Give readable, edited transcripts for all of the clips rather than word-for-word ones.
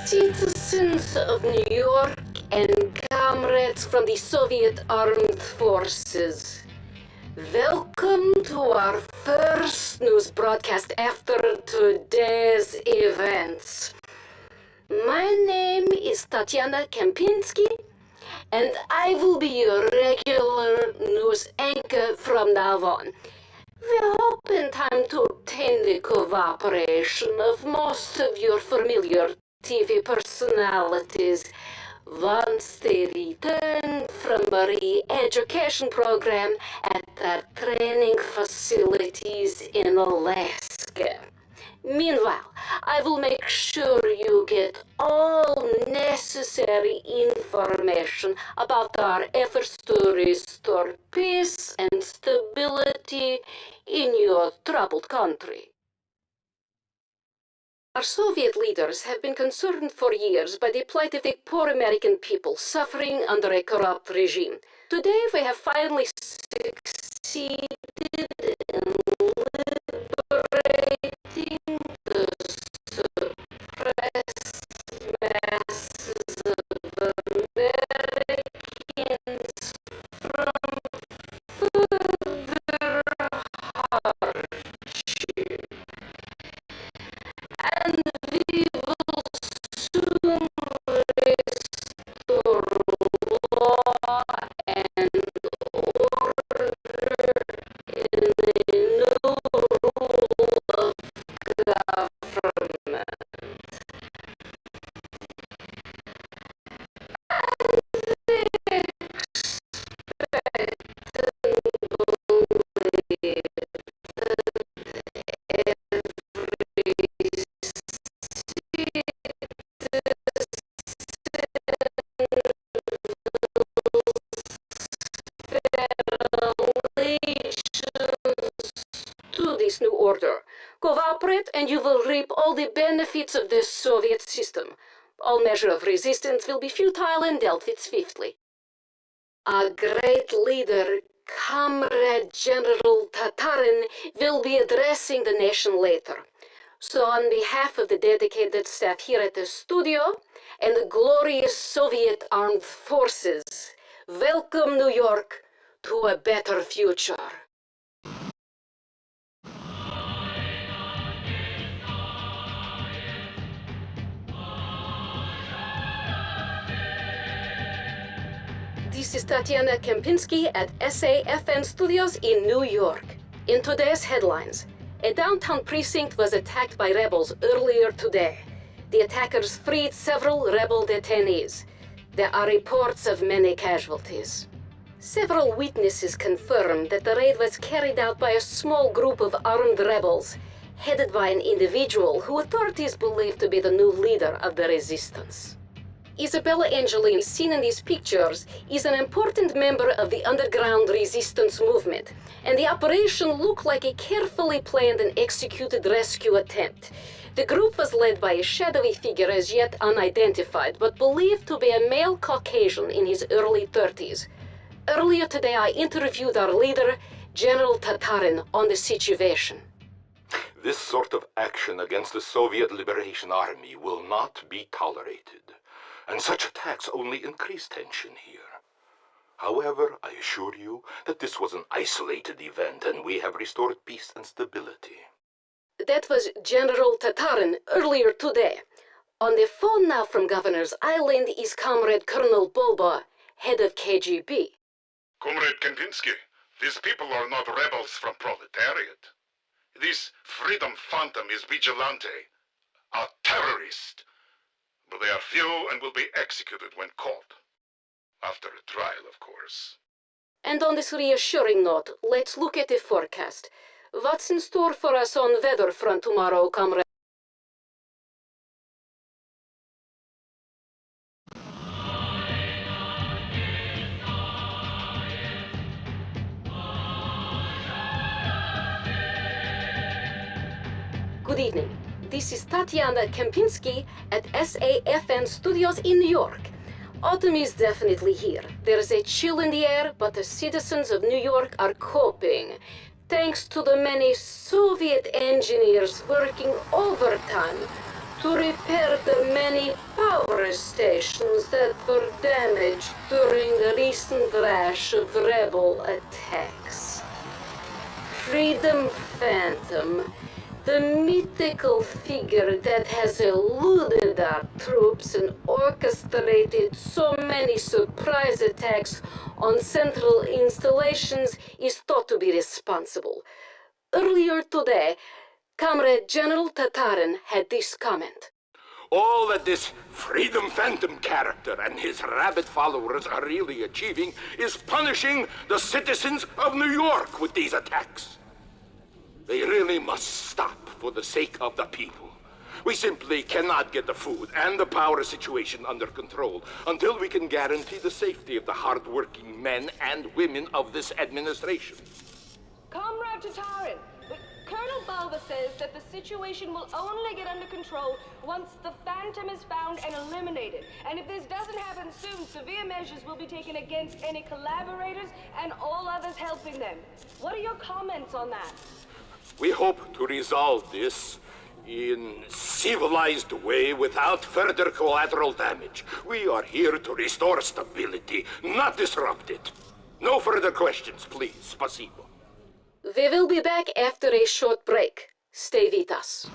Citizens of New York and comrades from the Soviet Armed Forces, welcome to our first news broadcast after today's events. My name is Tatiana Kempinski, and I will be your regular news anchor from now on. We hope in time to obtain the cooperation of most of your familiar TV personalities once they return from a re-education program at our training facilities in Alaska. Meanwhile, I will make sure you get all necessary information about our efforts to restore peace and stability in your troubled country. Our Soviet leaders have been concerned for years by the plight of the poor American people suffering under a corrupt regime. Today, we have finally succeeded in liberating the suppressed masses of Americans from further hardship. And we will soon restore law and order in a new rule of government. To this new order. Cooperate and you will reap all the benefits of the Soviet system. All measure of resistance will be futile and dealt with swiftly. Our great leader, Comrade General Tatarin, will be addressing the nation later. So on behalf of the dedicated staff here at the studio and the glorious Soviet Armed Forces, welcome New York to a better future. This is Tatiana Kempinski at SAFN Studios in New York. In today's headlines, a downtown precinct was attacked by rebels earlier today. The attackers freed several rebel detainees. There are reports of many casualties. Several witnesses confirmed that the raid was carried out by a small group of armed rebels, headed by an individual who authorities believe to be the new leader of the resistance. Isabella Angelini, seen in these pictures, is an important member of the underground resistance movement, and the operation looked like a carefully planned and executed rescue attempt. The group was led by a shadowy figure as yet unidentified, but believed to be a male Caucasian in his early 30s. Earlier today, I interviewed our leader, General Tatarin, on the situation. This sort of action against the Soviet Liberation Army will not be tolerated. And such attacks only increase tension here. However, I assure you that this was an isolated event and we have restored peace and stability. That was General Tatarin earlier today. On the phone now from Governor's Island is Comrade Colonel Boba, head of KGB. Comrade Kempinski, these people are not rebels from proletariat. This freedom phantom is vigilante, a terrorist. But they are few and will be executed when caught. After a trial, of course. And on this reassuring note, let's look at the forecast. What's in store for us on weather front tomorrow, comrade? Good evening. This is Tatiana Kempinski at SAFN Studios in New York. Autumn is definitely here. There is a chill in the air, but the citizens of New York are coping, thanks to the many Soviet engineers working overtime to repair the many power stations that were damaged during the recent rash of rebel attacks. Freedom Phantom, the mythical figure that has eluded our troops and orchestrated so many surprise attacks on central installations, is thought to be responsible. Earlier today, Comrade General Tatarin had this comment. All that this Freedom Phantom character and his rabid followers are really achieving is punishing the citizens of New York with these attacks. They really must stop for the sake of the people. We simply cannot get the food and the power situation under control until we can guarantee the safety of the hard-working men and women of this administration. Comrade Tatarin, Colonel Balva says that the situation will only get under control once the Phantom is found and eliminated. And if this doesn't happen soon, severe measures will be taken against any collaborators and all others helping them. What are your comments on that? We hope to resolve this in civilized way without further collateral damage. We are here to restore stability, not disrupt it. No further questions, please. Spasibo. We will be back after a short break. Stay with us.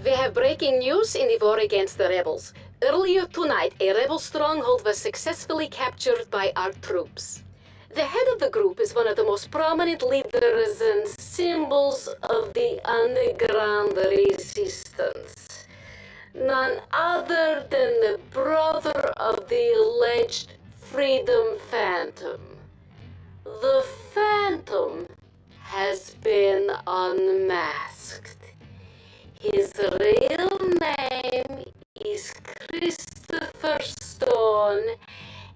We have breaking news in the war against the rebels. Earlier tonight, a rebel stronghold was successfully captured by our troops. The head of the group is one of the most prominent leaders and symbols of the underground resistance. None other than the brother of the alleged Freedom Phantom. The Phantom has been unmasked. His real name is Christopher Stone,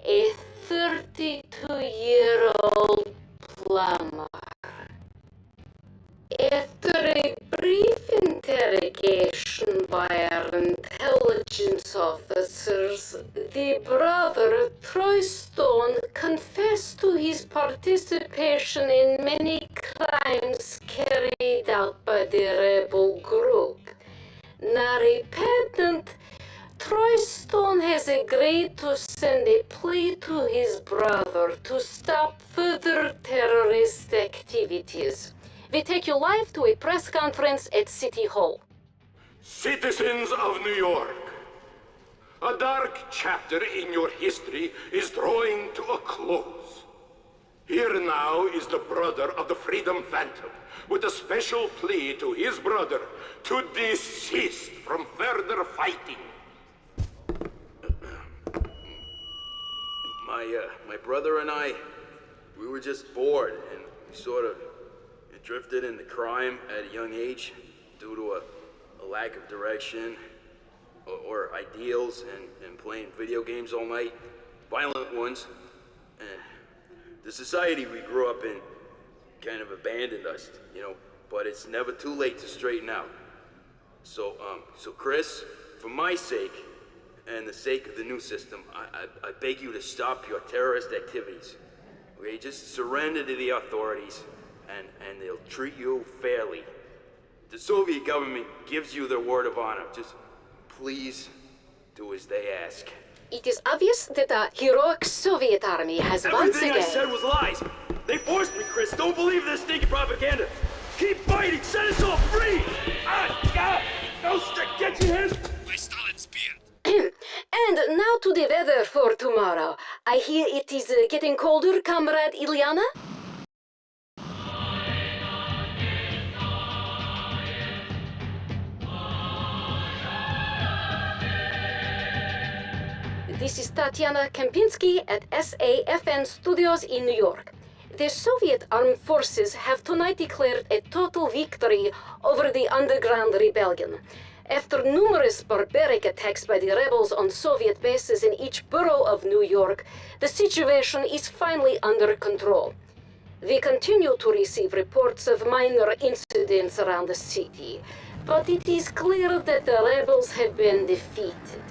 a 32-year-old plumber. After a brief interrogation by our intelligence officers, the brother, Troy Stone, confessed to his participation in many crimes carried out by the rebel group. Now repentant, Troy Stone has agreed to send a plea to his brother to stop further terrorist activities. We take you live to a press conference at City Hall. Citizens of New York, a dark chapter in your history is drawing to a close. Here now is the brother of the Freedom Phantom, with a special plea to his brother to desist from further fighting. My brother and I, we were just bored, and we sort of drifted into crime at a young age due to a lack of direction or ideals and playing video games all night, violent ones. The society we grew up in kind of abandoned us, but it's never too late to straighten out. So Chris, for my sake, and the sake of the new system, I beg you to stop your terrorist activities. Okay, just surrender to the authorities, and they'll treat you fairly. The Soviet government gives you their word of honor. Just please do as they ask. It is obvious that the heroic Soviet army has once Everything again... I said was lies. They forced me, Chris. Don't believe this stinking propaganda. Keep fighting. Set us all free. No stick. Get your hands. My Stalin spear. And now to the weather for tomorrow. I hear it is getting colder, Comrade Ilyana? This is Tatiana Kempinski at SAFN Studios in New York. The Soviet armed forces have tonight declared a total victory over the underground rebellion. After numerous barbaric attacks by the rebels on Soviet bases in each borough of New York, the situation is finally under control. We continue to receive reports of minor incidents around the city, but it is clear that the rebels have been defeated.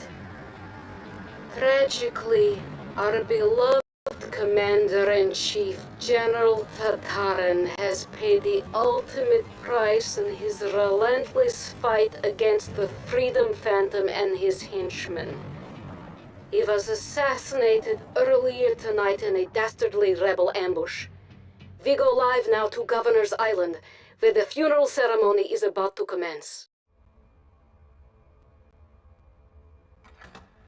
Tragically, our beloved Commander-in-Chief, General Tatarin, has paid the ultimate price in his relentless fight against the Freedom Phantom and his henchmen. He was assassinated earlier tonight in a dastardly rebel ambush. We go live now to Governor's Island, where the funeral ceremony is about to commence.